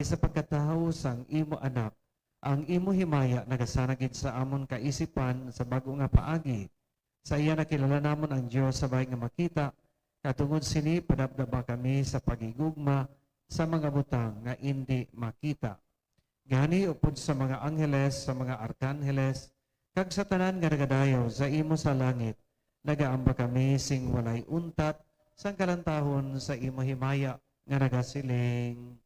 sa pagkataho sang imo anak, ang imo himaya nagasanagid sa amon kaisipan sa bago nga paagi. Sa iya nakilala namon ang Dios sabay nga makita, katungod sini padabdaba kami sa pagigugma sa mga butang nga hindi makita. Gani upod sa mga angheles, sa mga arkanheles, kag sa tanan nga nagadayo sa imo sa langit, nagaamba kami sing walay untat sang kalantahon sa imo himaya nga nagasiling.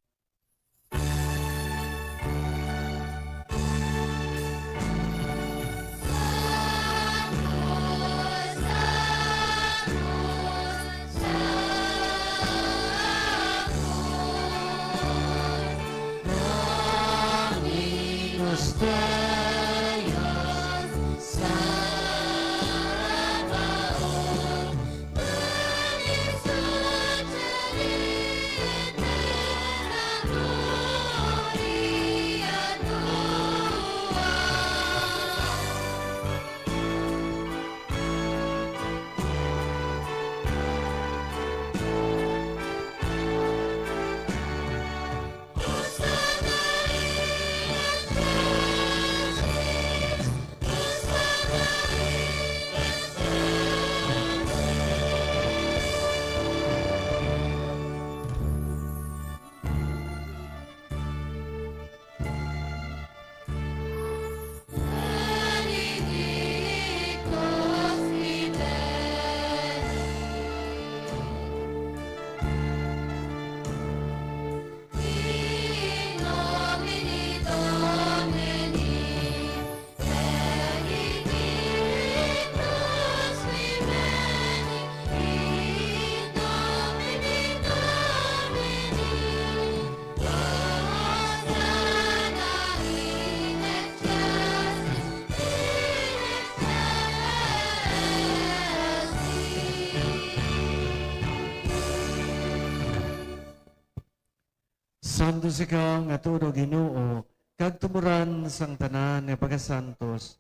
Santo sikaw nga tudo Ginoo, kag tumuran sang tanan nga pagasantos,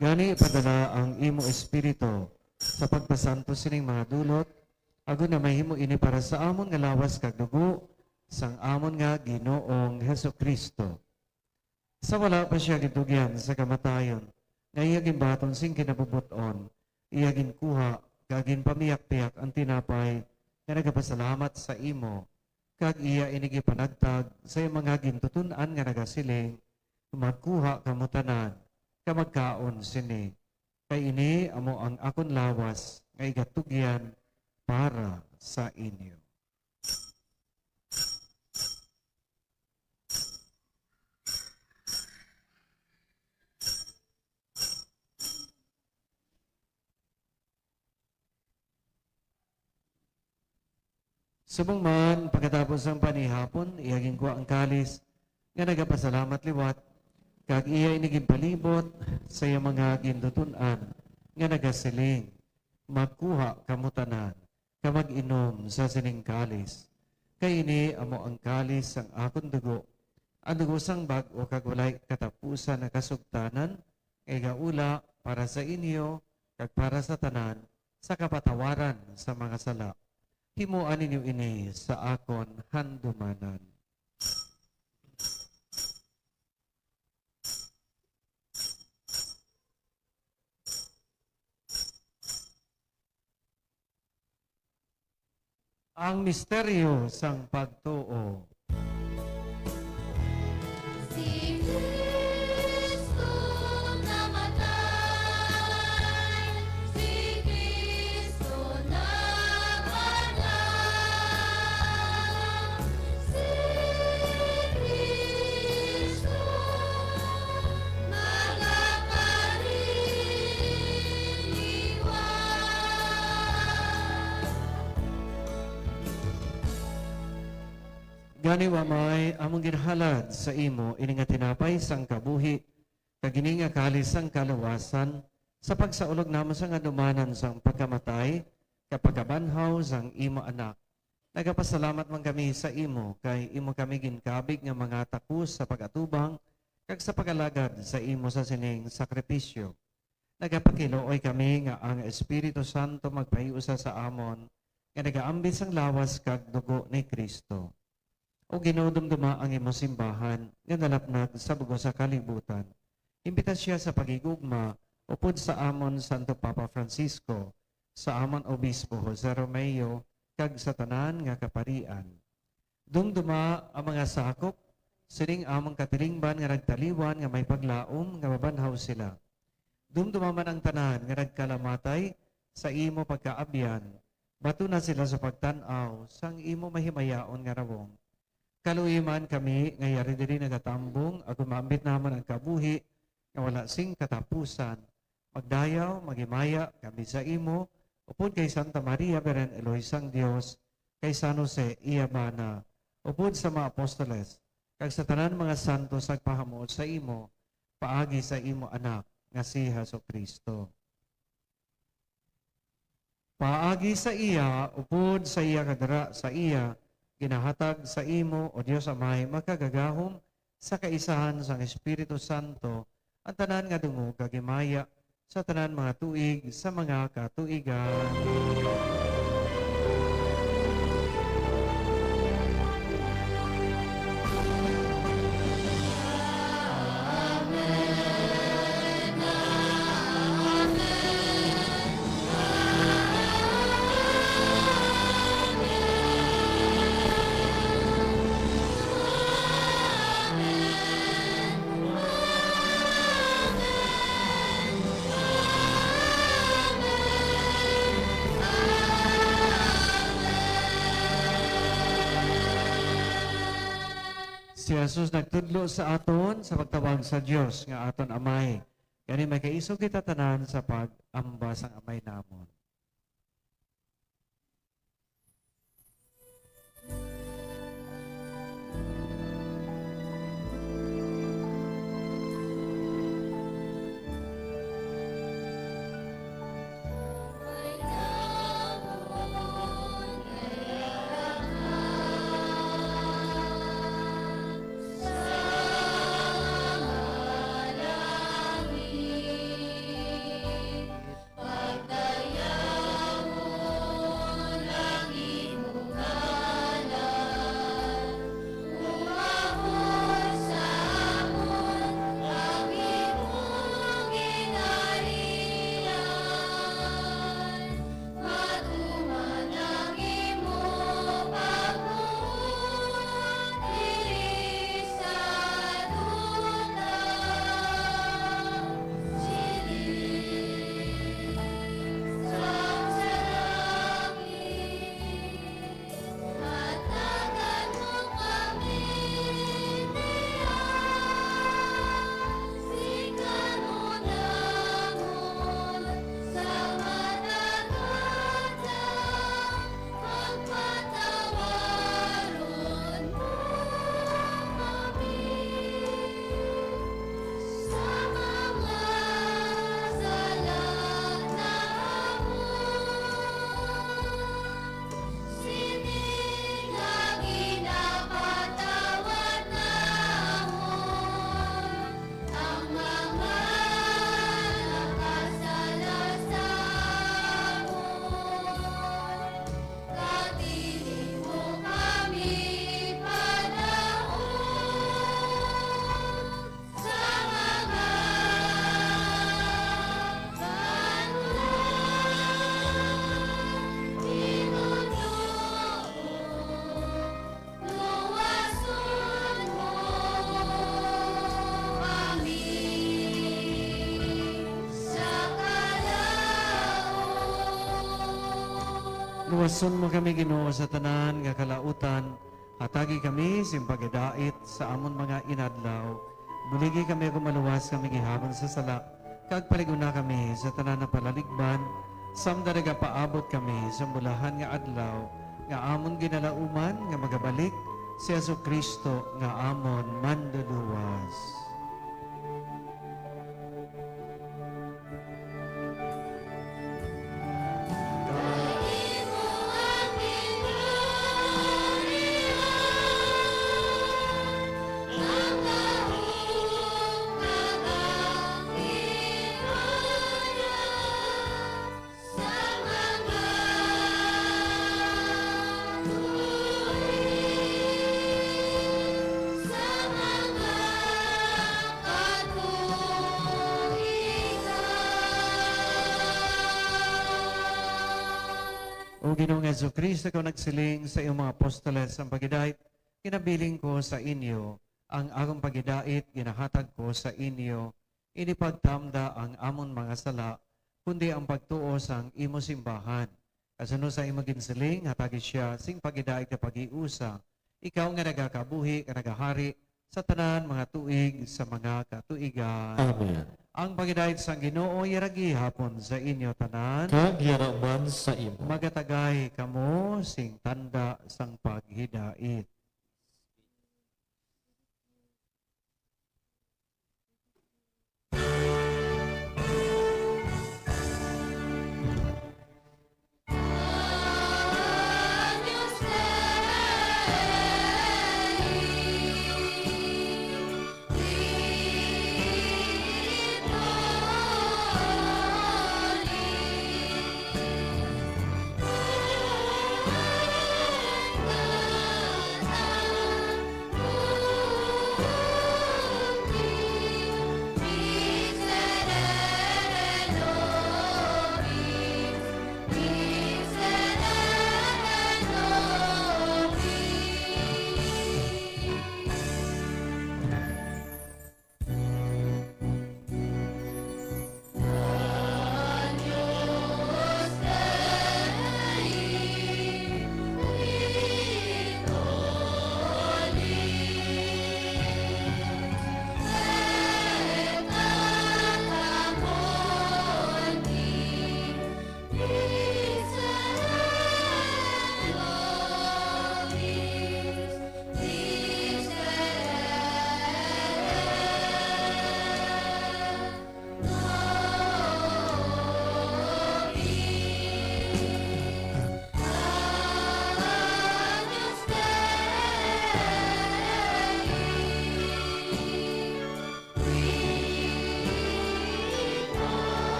gani ipadala ang imo espiritu sa pagpasantos sining mga dulot, agon na mahimo ini para sa amon nga lawas kag dugo sang amon nga Ginoong Hesukristo. Sa wala pa siya gitugyan sa kamatayon, nga iya ginbaton sing kinabubuton, iya ginkuha kag ginpamiyak-piyak ang tinapay nga nagapasalamat sa imo, kag iya inigi panagtag sa mga gintutunan nga nagasiling, magkuha kamutanan, kamagkaon sini. Kay ini amo ang akon lawas nga igatugyan para sa inyo. Subong man, pagkatapos ng panihapon, iyagin ko ang kalis, nga nagapasalamat liwat, kag iya iniging palibot sa iyang mga gintutunan, nga nagasiling, magkuha kamutanan, kamag-inom sa sining kalis. Kay ini amo ang kalis ang akong dugo, ang dugo sang bag-o kag walay katapusan na kasugtanan, kay gaula para sa inyo, kag para sa tanan, sa kapatawaran sa mga sala. Himuan ninyo ini sa akon handumanan. Ang misteryo sang pagtuo. Si Kristo namatay, si Kristo namatay, si Kristo magakariniwan. Gani wa may among ginhalad sa imo ini nga tinapay sang kabuhi kag ini nga kalis sang kalawasan sa pagsaulog namo sa ngadumanan sang pagkamatay kapag kabanhaw sang imo anak. Nagapasalamat man kami sa imo kay imo kami ginkabig nga mga takus sa pagatubang kag sa pagalagad sa imo sa sining sakripisyo. Nagapakilooy kami nga ang Espiritu Santo magpahiusa sa amon nga nagaambit sang lawas kag dugo ni Kristo. o ginodumduma ang imong simbahan nga nalapnag sa bugo sa kalibutan. Imbita siya sa pagigugma upod sa amon Santo Papa Francisco, sa amon Obispo Jose Romeo, kag sa tanan nga kaparian. Dumduma ang mga sakop, sining among katilingban nga nagtaliwan nga may paglaom nga mabanhaw sila. Dumduma man ang tanan nga nagkalamatay sa imo pagkaabyan, bato na sila sa pagtanaw sang imo mahimayaon nga rawong. Kaluiman kami nga yari diri nagatambong ag umambit naman ang kabuhi nga wala sing katapusan. Magdayaw, magimaya kami sa imo upod kay Santa Maria Beren Eloy sang Dios, kay San Jose Iabana, upod sa mga apostoles, kag sa tanan mga santos agpahamuot sa imo, paagi sa imo anak nga si Jesucristo. Paagi sa iya, upod sa iya kadara sa iya, ginahatag sa imo, O Diyos Amay, magkagagahom sa kaisahan sang Espiritu Santo, ang tanan nga dungog kagimaya sa tanan mga tuig sa mga katuigan. Si Jesus nagtudlo sa aton sa pagtawag sa Dios nga aton Amay. Kani may kaisog kita tanan sa pag-amba sang Amay namon. Luwason mo kami Ginoo sa tanan nga kalautan, hatagi kami simpagidait sa amon mga inadlaw. Buligi kami kung maluwas kami gihabon sa sala, kag paliguna kami sa tanan na palaligban, samdaraga paabot kami sa mulahan nga adlaw, nga amon ginalauman nga magabalik si Jesucristo nga amon manluluwas. O Ginoong Jesucristo, ikaw nagsiling sa iyong mga apostoles ang pagidait, kinabiling ko sa inyo, ang akong pagidait, ginahatag ko sa inyo, inipagtamda ang amon mga sala, kundi ang pagtuo sang imo simbahan. Kasano sa imo ginsiling, hatagi siya, sing pagidait ka pag-iusa, ikaw nga nagakabuhi, ka nagahari, sa tanan mga tuig, sa mga katuigan. Amen. Ang pagidait sang Ginoo iragi hapon sa inyo tanan. Kag yaraman sa imo. Magatagay kamo sing tanda sang paghidait. Agnus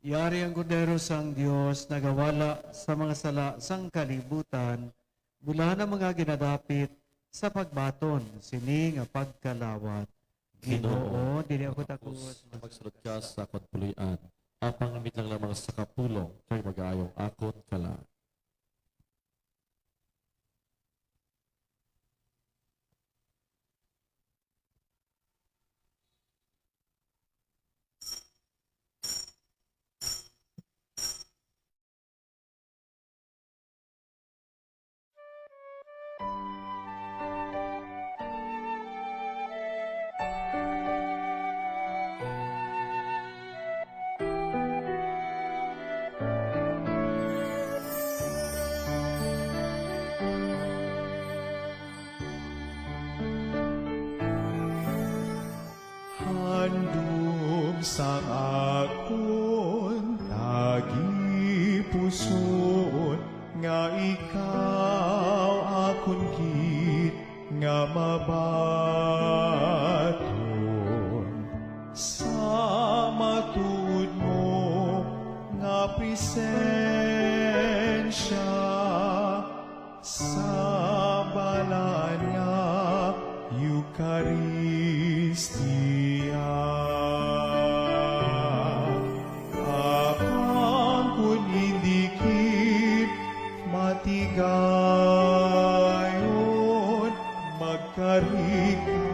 Yari ang kordero sang Dios nagawala sa mga sala sang kalibutan, mula na mga ginadapit sa pagbaton, sining nga pagkalawat. Ginoo, dili ako takot. Magsulod ka sa akong pulian. Apang limit lang lamang sa kapulong, kay mag-aayong akon kala. Handom sa akon tagipuson nga ikaw akon gid nga mabaton sa matud mo nga presensya sa balan nga Eucharistia. Apang kun indikit matigayon, magkarika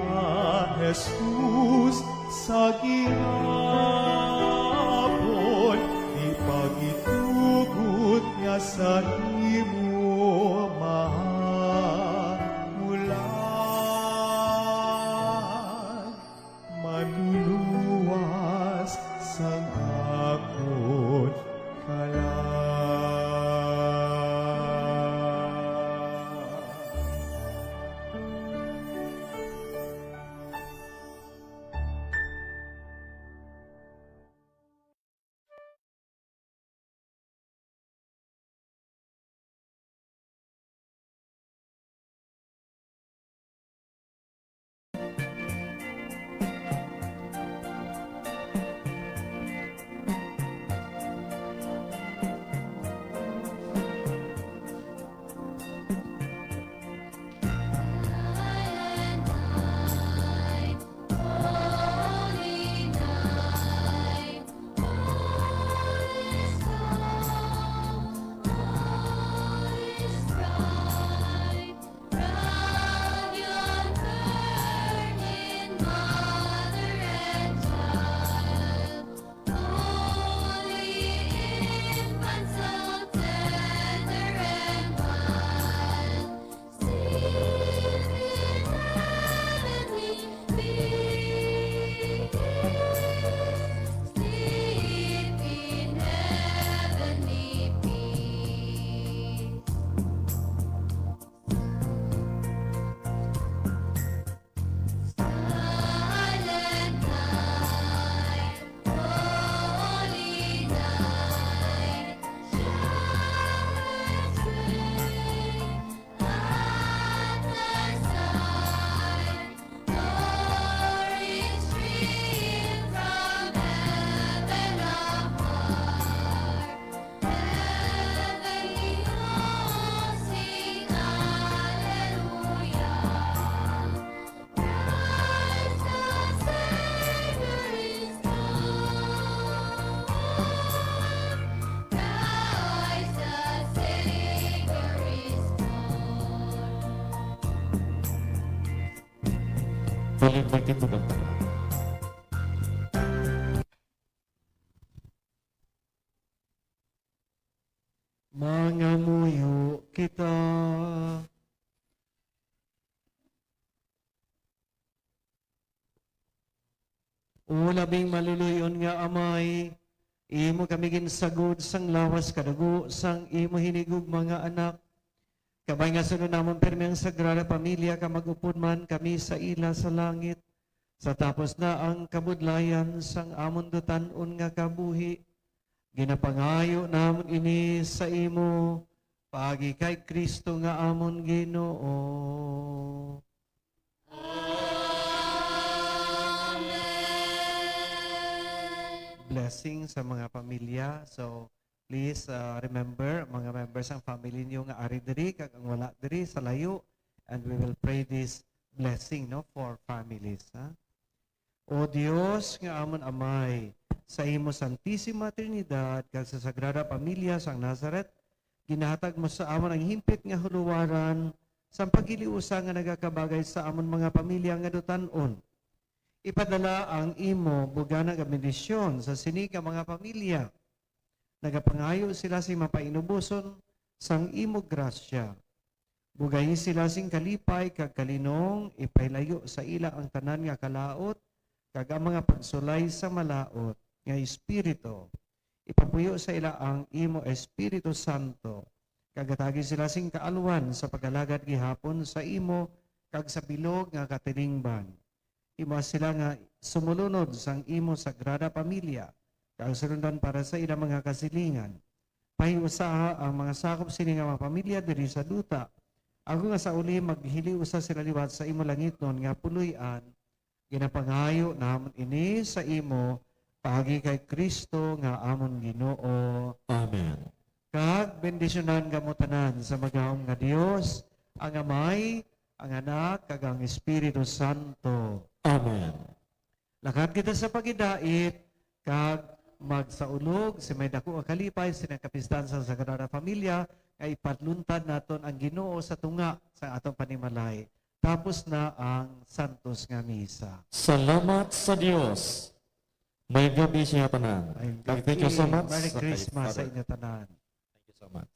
Jesus sa gihapon, ipagitugot nga sa imo mahamulan, manuluwas sang akon kalan. Halin magtindugan tayo. Mga muyo kita. O labing maluluyon nga amay, imo kami ginsagod sang lawas kadago sang imo hinigug mga anak. Kabay nga sunod namon pirmi ang Sagrada Pamilya ka magupod man kami sa ila sa langit. Sa tapos na ang kabudlayan sang amon dutanon nga kabuhi. Ginapangayo namon ini sa imo pagi kay Kristo nga amon Ginoo. Blessing sa mga pamilya. So, please remember, mga members ng family niyo nga ari diri, kag ang wala diri sa layo, and we will pray this blessing no for families. Ha? O Dios nga amon amay, sa imo Santisima Trinidad, kag sa Sagrada Pamilya sang Nazaret, ginahatag mo sa amon ang himpit nga huluwaran, sa pagiliusa nga nagakabagay sa amon mga pamilya nga dutanon. Ipadala ang imo bugana nga bendisyon sa sini ka mga pamilya. Nagapangayo sila si mapainubuson sang imo grasya. Bugayi sila sing kalipay kag kalinong ipailayo sa ila ang tanan nga kalaot kag ang mga pagsulay sa malaot nga espiritu. Ipapuyo sa ila ang imo Espiritu Santo. Kagatagi sila sing kaalwan sa pagkalagad gihapon sa imo kag sa bilog nga katilingban. Imo sila nga sumulunod sang imo Sagrada Pamilya, kag sundan para sa ilang mga kasilingan. Pahiusa ang mga sakop sini nga mga pamilya diri sa duta. Ako nga sa uli maghiliusa sila liwat sa imo langit nun nga puluyan, ginapangayo namon ini sa imo pagi kay Kristo nga amon Ginoo. Amen. Kag bendisyonan kamo tanan sa magaong nga Dios, ang Amay, ang Anak, kag ang Espiritu Santo. Amen. Lakad kita sa pagidait, kag magsaulog, si may dako ang kalipay, sinakapistan sa Sagrada Pamilya, ay ipatluntad naton ang Ginoo sa tunga sa atong panimalay. Tapos na ang Santos nga Misa. Salamat sa Diyos. May gabi siya tanan. Kag thank you so much. Merry sa kay Christmas sa Father. inyo tanan. Thank you so much.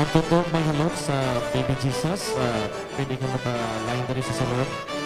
Ang totoo may halot sa Baby Jesus, pwede ka maka-line dari sa salon.